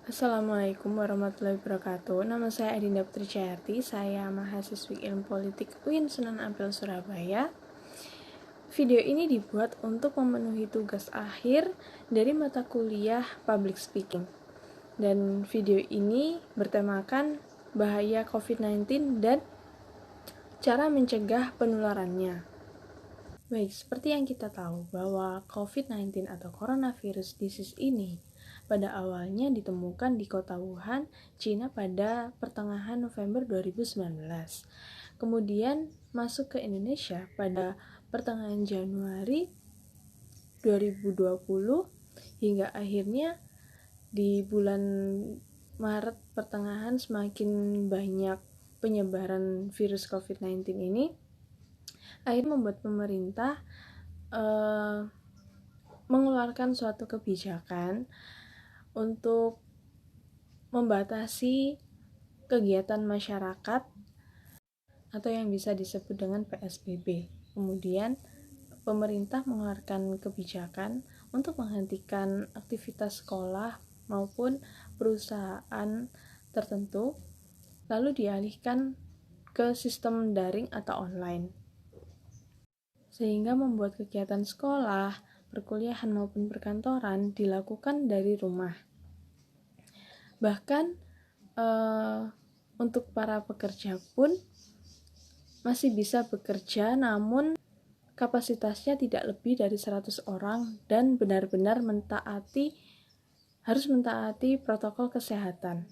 Assalamualaikum warahmatullahi wabarakatuh. Nama saya Adinda Putri Cahyati. Saya mahasiswi Ilmu Politik UIN Sunan Ampel Surabaya. Video ini dibuat untuk memenuhi tugas akhir dari mata kuliah Public Speaking. Dan video ini bertemakan bahaya COVID-19 dan cara mencegah penularannya. Baik, seperti yang kita tahu bahwa COVID-19 atau coronavirus disease ini pada awalnya ditemukan di kota Wuhan, Cina pada pertengahan November 2019. Kemudian masuk ke Indonesia pada pertengahan Januari 2020 hingga akhirnya di bulan Maret pertengahan semakin banyak penyebaran virus COVID-19 ini akhirnya membuat pemerintah mengeluarkan suatu kebijakan untuk membatasi kegiatan masyarakat atau yang bisa disebut dengan PSBB. Kemudian pemerintah mengeluarkan kebijakan untuk menghentikan aktivitas sekolah maupun perusahaan tertentu, lalu dialihkan ke sistem daring atau online, sehingga membuat kegiatan sekolah, perkuliahan maupun perkantoran dilakukan dari rumah. Bahkan untuk para pekerja pun masih bisa bekerja, namun kapasitasnya tidak lebih dari 100 orang dan benar-benar harus mentaati protokol kesehatan.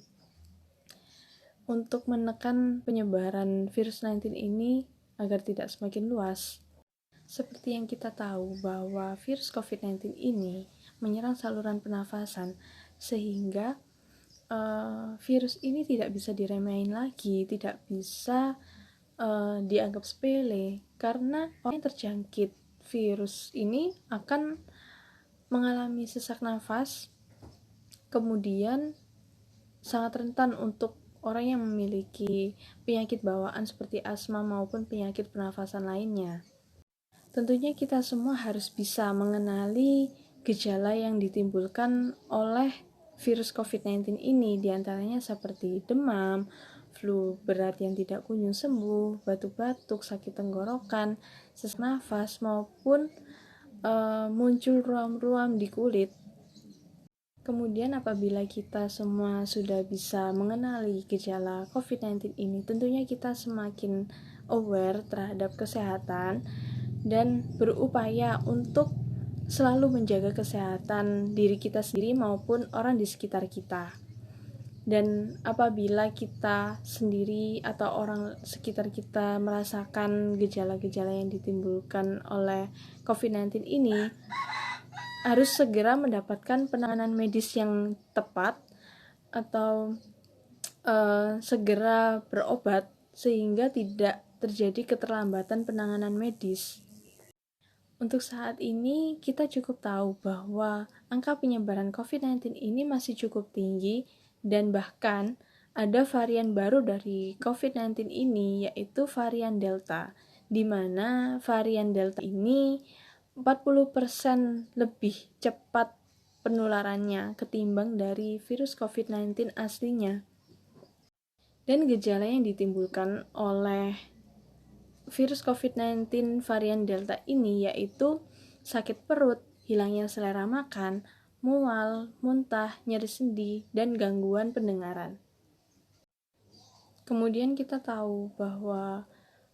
Untuk menekan penyebaran virus 19 ini agar tidak semakin luas, seperti yang kita tahu bahwa virus COVID-19 ini menyerang saluran pernafasan, sehingga virus ini tidak bisa diremehin lagi, tidak bisa dianggap sepele, karena orang yang terjangkit virus ini akan mengalami sesak nafas, kemudian sangat rentan untuk orang yang memiliki penyakit bawaan seperti asma maupun penyakit pernafasan lainnya. Tentunya kita semua harus bisa mengenali gejala yang ditimbulkan oleh virus COVID-19 ini, diantaranya seperti demam, flu berat yang tidak kunjung sembuh, batuk-batuk, sakit tenggorokan, sesak nafas, maupun muncul ruam-ruam di kulit. Kemudian apabila kita semua sudah bisa mengenali gejala COVID-19 ini, tentunya kita semakin aware terhadap kesehatan dan berupaya untuk selalu menjaga kesehatan diri kita sendiri maupun orang di sekitar kita. Dan apabila kita sendiri atau orang sekitar kita merasakan gejala-gejala yang ditimbulkan oleh COVID-19 ini, harus segera mendapatkan penanganan medis yang tepat atau segera berobat sehingga tidak terjadi keterlambatan penanganan medis. Untuk saat ini, kita cukup tahu bahwa angka penyebaran COVID-19 ini masih cukup tinggi dan bahkan ada varian baru dari COVID-19 ini, yaitu varian Delta, di mana varian Delta ini 40% lebih cepat penularannya ketimbang dari virus COVID-19 aslinya. Dan gejala yang ditimbulkan oleh virus COVID-19 varian Delta ini yaitu sakit perut, hilangnya selera makan, mual, muntah, nyeri sendi, dan gangguan pendengaran. Kemudian kita tahu bahwa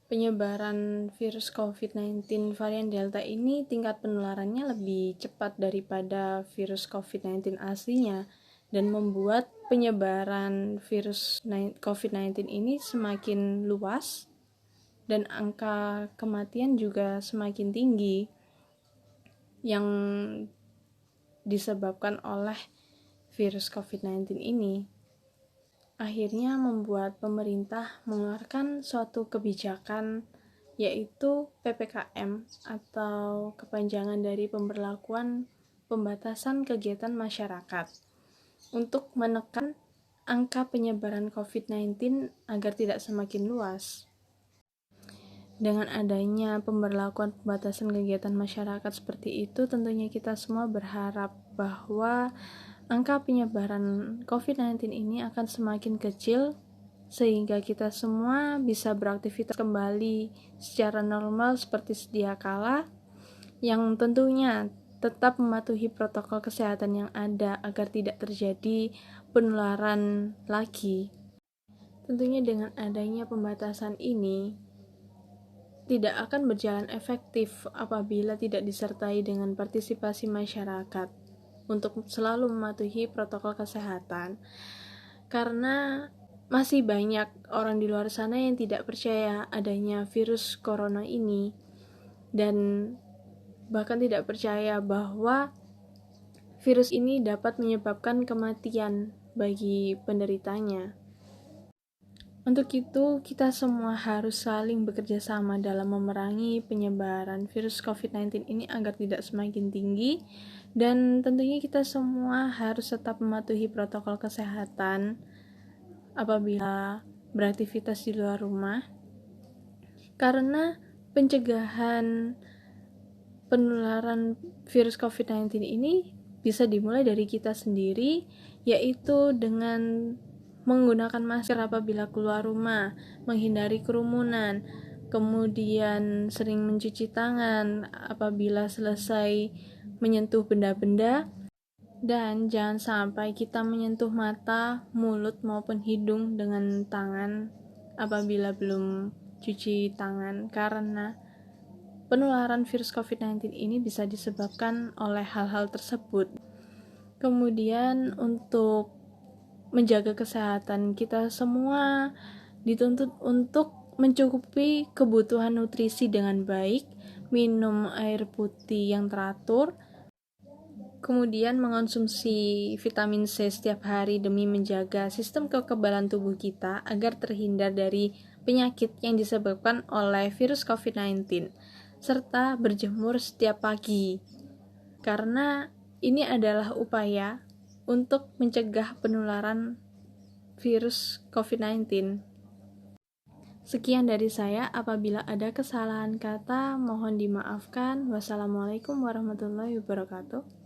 penyebaran virus COVID-19 varian Delta ini tingkat penularannya lebih cepat daripada virus COVID-19 aslinya dan membuat penyebaran virus COVID-19 ini semakin luas dan angka kematian juga semakin tinggi yang disebabkan oleh virus COVID-19 ini. Akhirnya membuat pemerintah mengeluarkan suatu kebijakan, yaitu PPKM atau kepanjangan dari pemberlakuan pembatasan kegiatan masyarakat untuk menekan angka penyebaran COVID-19 agar tidak semakin luas. Dengan adanya pemberlakuan pembatasan kegiatan masyarakat seperti itu, tentunya kita semua berharap bahwa angka penyebaran COVID-19 ini akan semakin kecil sehingga kita semua bisa beraktivitas kembali secara normal seperti sedia kala, yang tentunya tetap mematuhi protokol kesehatan yang ada agar tidak terjadi penularan lagi. Tentunya dengan adanya pembatasan ini tidak akan berjalan efektif apabila tidak disertai dengan partisipasi masyarakat untuk selalu mematuhi protokol kesehatan, karena masih banyak orang di luar sana yang tidak percaya adanya virus corona ini dan bahkan tidak percaya bahwa virus ini dapat menyebabkan kematian bagi penderitanya. Untuk itu, kita semua harus saling bekerja sama dalam memerangi penyebaran virus COVID-19 ini agar tidak semakin tinggi, dan tentunya kita semua harus tetap mematuhi protokol kesehatan apabila beraktivitas di luar rumah, karena pencegahan penularan virus COVID-19 ini bisa dimulai dari kita sendiri, yaitu dengan menggunakan masker apabila keluar rumah, menghindari kerumunan, kemudian sering mencuci tangan apabila selesai menyentuh benda-benda, dan jangan sampai kita menyentuh mata, mulut maupun hidung dengan tangan apabila belum cuci tangan, karena penularan virus COVID-19 ini bisa disebabkan oleh hal-hal tersebut. Kemudian untuk menjaga kesehatan, kita semua dituntut untuk mencukupi kebutuhan nutrisi dengan baik, minum air putih yang teratur, kemudian mengonsumsi vitamin C setiap hari demi menjaga sistem kekebalan tubuh kita agar terhindar dari penyakit yang disebabkan oleh virus COVID-19, serta berjemur setiap pagi, karena ini adalah upaya untuk mencegah penularan virus COVID-19. Sekian dari saya, apabila ada kesalahan kata mohon dimaafkan. Wassalamualaikum warahmatullahi wabarakatuh.